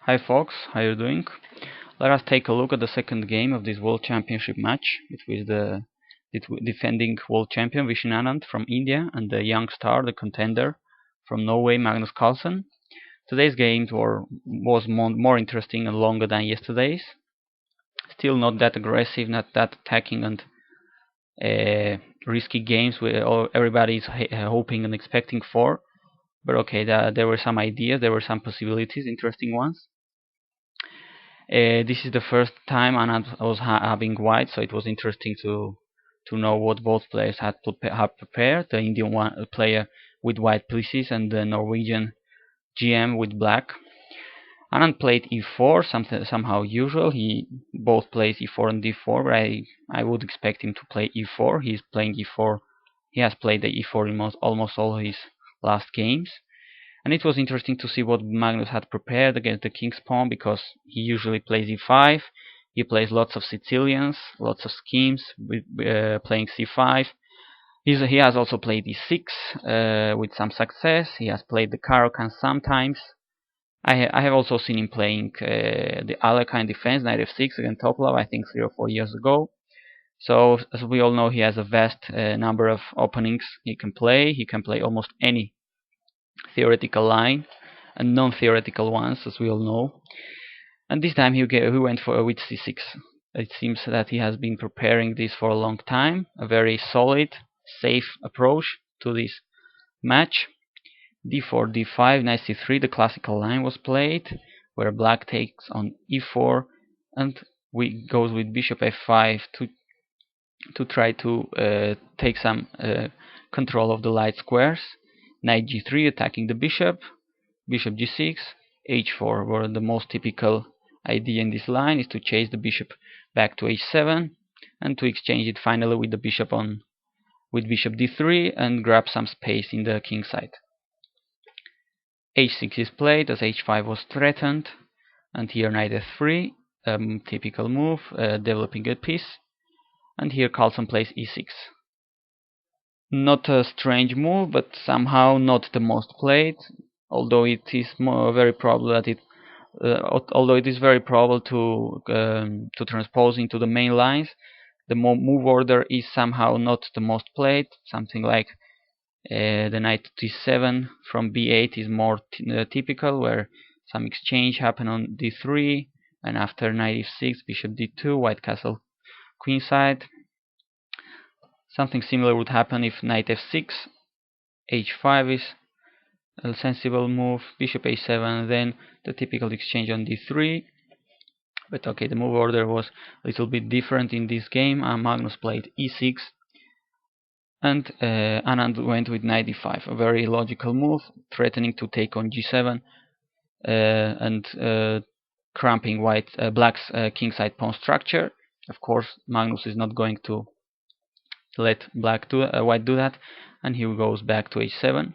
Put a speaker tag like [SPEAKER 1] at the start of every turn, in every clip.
[SPEAKER 1] Hi folks, how you doing? Let us take a look at the second game of this World Championship match between the defending world champion Vishy Anand from India and the young star, the contender from Norway, Magnus Carlsen. Today's games was more interesting and longer than yesterday's. Still not that aggressive, not that attacking and risky games where everybody is hoping and expecting for. But okay, there were some ideas, there were some possibilities, interesting ones. This is the first time Anand was having white, so it was interesting to know what both players had prepared. The Indian player with white pieces and the Norwegian GM with black. Anand played e4, somehow usual. He both plays e4 and d4, but I would expect him to play e4. He's playing e4. He has played the e4 in almost all his last games. And it was interesting to see what Magnus had prepared against the king's pawn, because he usually plays e5. He plays lots of Sicilians, lots of schemes with playing c5. He has also played e6 with some success. He has played the Caro-Kann sometimes. I have also seen him playing the Alekhine defense, knight f6 against Topalov, I think 3 or 4 years ago. So as we all know, he has a vast number of openings he can play. He can play almost any theoretical line and non-theoretical ones, as we all know. And this time he went for with c6. It seems that he has been preparing this for a long time. A very solid, safe approach to this match. d4, d5, knight c3, the classical line was played, where black takes on e4, and we goes with bishop f5 to try to take some control of the light squares. Knight g3 attacking the bishop, bishop g6, h4, where the most typical idea in this line is to chase the bishop back to h7 and to exchange it finally with the bishop with bishop d3 and grab some space in the king side. h6 is played as h5 was threatened, and here knight f3, typical move, developing a piece, and here Carlsen plays e6. Not a strange move, but somehow not the most played, although it is very probable that although it is very probable to transpose into the main lines. The move order is somehow not the most played. Something like the knight to d7 from b8 is more typical, where some exchange happen on d3, and after knight f6, bishop d2, white castle queenside. Something similar would happen if knight f6, h5 is a sensible move, bishop a7, then the typical exchange on d3. But okay, the move order was a little bit different in this game. Magnus played e6, and Anand went with knight d5, a very logical move, threatening to take on g7 and cramping black's kingside pawn structure. Of course, Magnus is not going to let white do that, and he goes back to h7.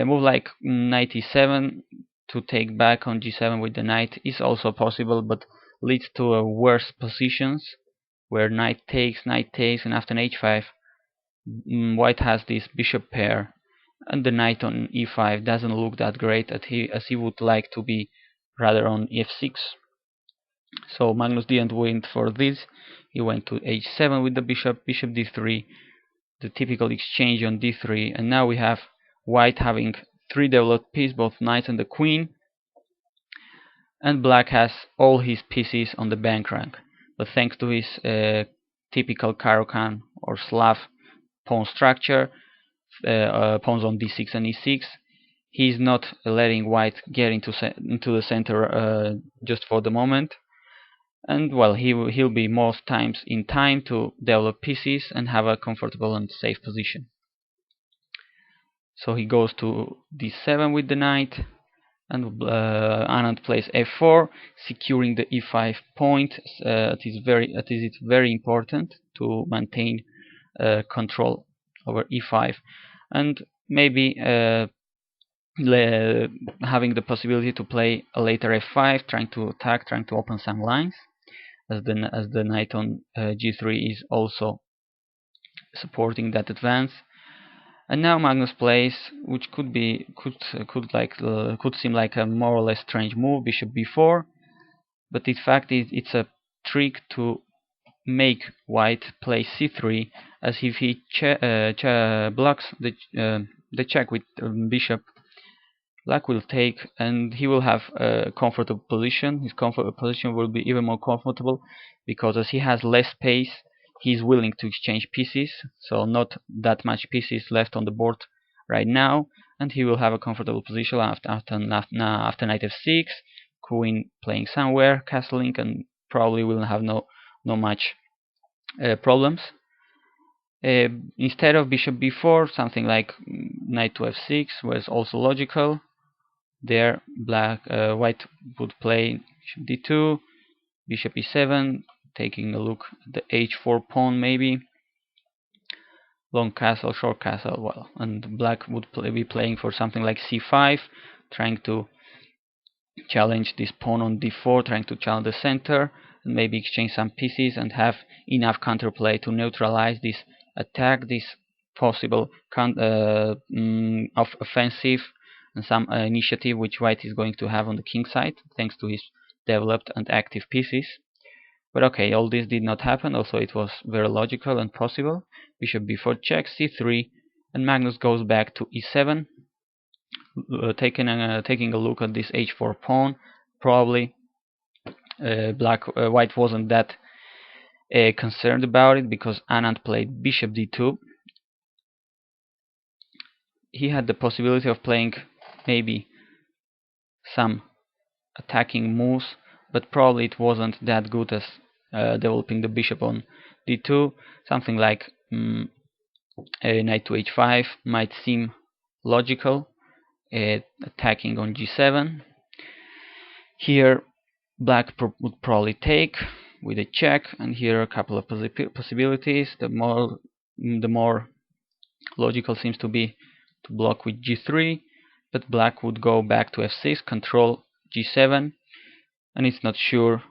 [SPEAKER 1] Move like knight e7 to take back on g7 with the knight is also possible, but leads to a worse positions, where knight takes, and after h5 white has this bishop pair, and the knight on e5 doesn't look that great, as he would like to be rather on f6. So Magnus didn't wait for this. He went to h7 with the bishop d3, the typical exchange on d3, and now we have white having 3 developed pieces, both knights and the queen, and black has all his pieces on the bank rank. But thanks to his typical Caro-Kann or Slav pawn structure, pawns on d6 and e6, he's not letting white get into the center just for the moment. And well, he'll be most times in time to develop pieces and have a comfortable and safe position. So he goes to d7 with the knight, and Anand plays f4, securing the e5 point. It is very important to maintain control over e5, and maybe having the possibility to play a later f5, trying to attack, trying to open some lines, as the knight on g3 is also supporting that advance. And now Magnus plays, which could seem like a more or less strange move, bishop b4, but in fact it's a trick to make white play c3, as if he blocks the check with bishop. Black will take, and he will have a comfortable position. His comfortable position will be even more comfortable because as he has less space, he's willing to exchange pieces. So not that much pieces left on the board right now, and he will have a comfortable position after knight f6, queen playing somewhere, castling, and probably will have no much problems. Instead of bishop b4, something like knight to f6 was also logical. There, white would play bishop d2, bishop e7, taking a look at the h4 pawn maybe. Long castle, short castle, well, and black would be playing for something like c5, trying to challenge this pawn on d4, trying to challenge the center, and maybe exchange some pieces and have enough counterplay to neutralize this attack, this possible offensive and some initiative which white is going to have on the king side, thanks to his developed and active pieces. But okay, all this did not happen, also it was very logical and possible. Bishop b4 check, c3, and Magnus goes back to e7, taking a look at this h4 pawn. Probably white wasn't that concerned about it, because Anand played bishop d2. He had the possibility of playing maybe some attacking moves, but probably it wasn't that good as developing the bishop on d2. Something like knight to h5 might seem logical, attacking on g7. Here black would probably take with a check, and here a couple of possibilities. The more logical seems to be to block with g3, but black would go back to f6, control g7, and it's not sure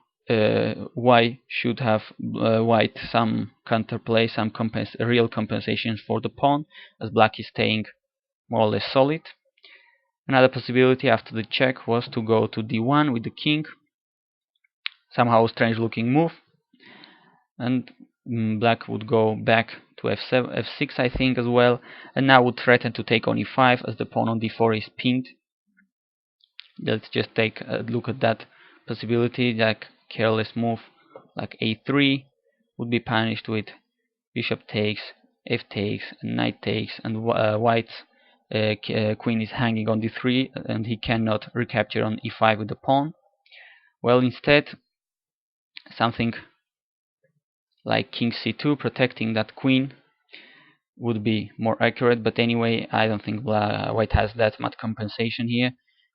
[SPEAKER 1] why should have white some counterplay, some real compensation for the pawn, as black is staying more or less solid. Another possibility after the check was to go to d1 with the king, somehow a strange looking move, and black would go back to f6 I think as well, and now would threaten to take on e5 as the pawn on d4 is pinned. Let's just take a look at that possibility. Like careless move like a3 would be punished with bishop takes, f takes, and knight takes, and white's queen is hanging on d3 and he cannot recapture on e5 with the pawn. Well, instead something like king c2 protecting that queen would be more accurate, but anyway, I don't think white has that much compensation here,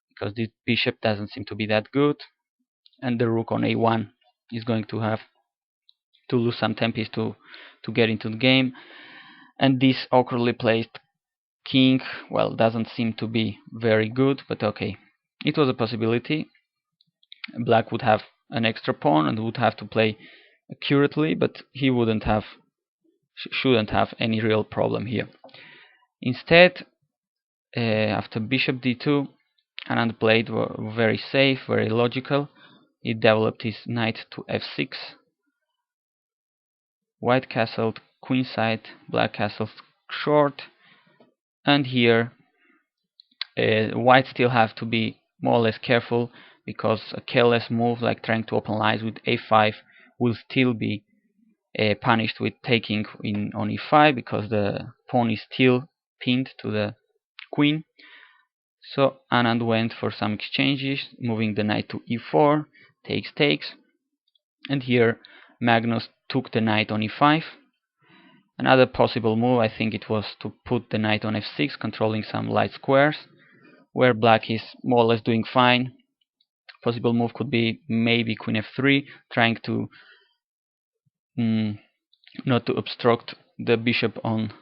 [SPEAKER 1] because the bishop doesn't seem to be that good, and the rook on a1 is going to have to lose some tempo to get into the game, and this awkwardly placed king, well, doesn't seem to be very good, but okay, it was a possibility. Black would have an extra pawn and would have to play accurately, but he shouldn't have any real problem here. Instead, after bishop d2, Anand played very safe, very logical. He developed his knight to f6. White castled queenside, black castled short, and here white still have to be more or less careful, because a careless move like trying to open lines with a5 will still be punished with taking on e5, because the pawn is still pinned to the queen. So Anand went for some exchanges, moving the knight to e4, takes, and here Magnus took the knight on e5. Another possible move, I think it was to put the knight on f6, controlling some light squares, where black is more or less doing fine. Possible move could be maybe queen f3, trying to not to obstruct the bishop on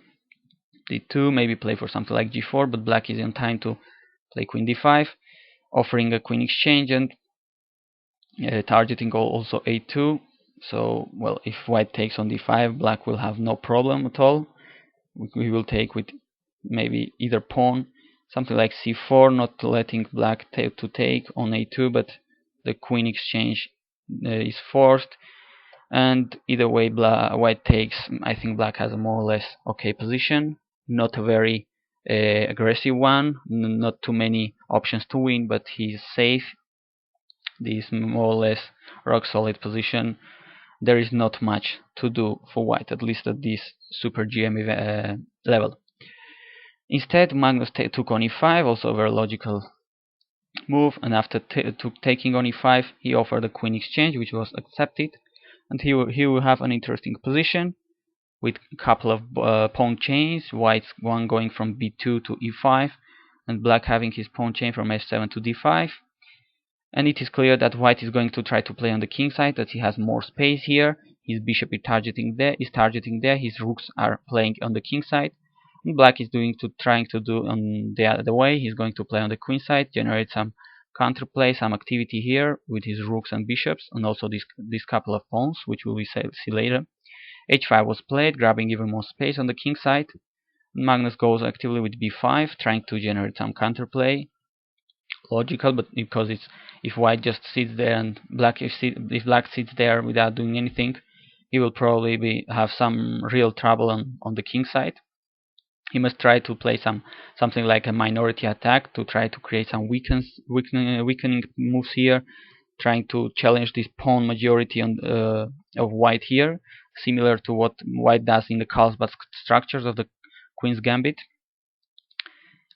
[SPEAKER 1] d2, maybe play for something like g4, but black is in time to play queen d5, offering a queen exchange and targeting also a2. So, well, if white takes on d5, black will have no problem at all. We will take with maybe either pawn, something like c4, not letting black to take on a2, but the queen exchange is forced. And either way, white takes. I think black has a more or less okay position, not a very aggressive one, not too many options to win, but he's safe. This more or less rock solid position. There is not much to do for white, at least at this super GM level. Instead, Magnus took on e5, also a very logical move, and after taking on e5, he offered a queen exchange, which was accepted, and he will have an interesting position with a couple of pawn chains, white's one going from b2 to e5, and black having his pawn chain from f7 to d5. And it is clear that white is going to try to play on the king side, that he has more space here. His bishop is targeting there. His rooks are playing on the king side. And black is trying to do on the other way. He's going to play on the queen side, generate some counterplay, some activity here with his rooks and bishops, and also this couple of pawns, which we will see later. h5 was played, grabbing even more space on the king side. Magnus goes actively with b5, trying to generate some counterplay. Logical, but because it's, if white just sits there and if black sits there without doing anything, he will probably have some real trouble on the king side. He must try to play something like a minority attack to try to create some weakening moves here, trying to challenge this pawn majority of white here, similar to what white does in the Carlsen structures of the Queen's Gambit.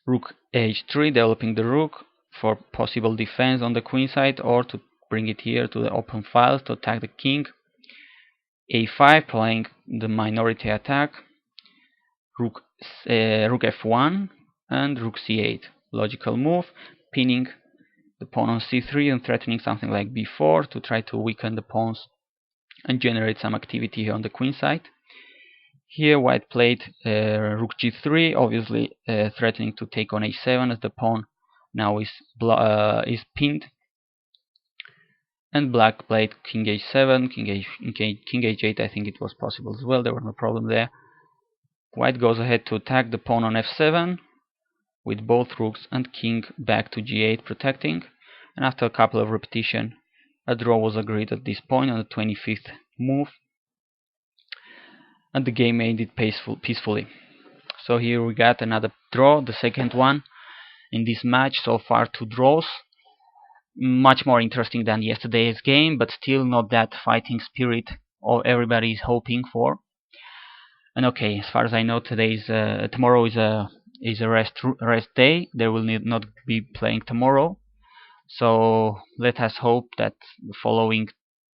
[SPEAKER 1] Rook h3, developing the rook for possible defense on the queen side, or to bring it here to the open files to attack the king. a5, playing the minority attack. Rook f1 and rook c8. Logical move, pinning the pawn on c3 and threatening something like b4 to try to weaken the pawns and generate some activity here on the queen side. Here white played rook g3, obviously threatening to take on h7 as the pawn now is pinned. And black played king h7, king h8. I think it was possible as well. There was no problem there. White goes ahead to attack the pawn on f7 with both rooks and king back to g8 protecting. And after a couple of repetition, a draw was agreed at this point on the 25th move, and the game ended peacefully. So here we got another draw, the second one in this match. So far 2 draws. Much more interesting than yesterday's game, but still not that fighting spirit everybody is hoping for. And okay, as far as I know, tomorrow is a rest day. They will not be playing tomorrow. So let us hope that the following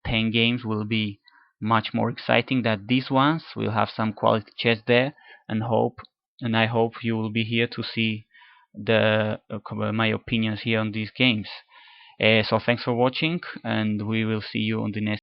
[SPEAKER 1] 10 games will be much more exciting than these ones. We'll have some quality chess there, and I hope you will be here to see my opinions here on these games. So thanks for watching, and we will see you on the next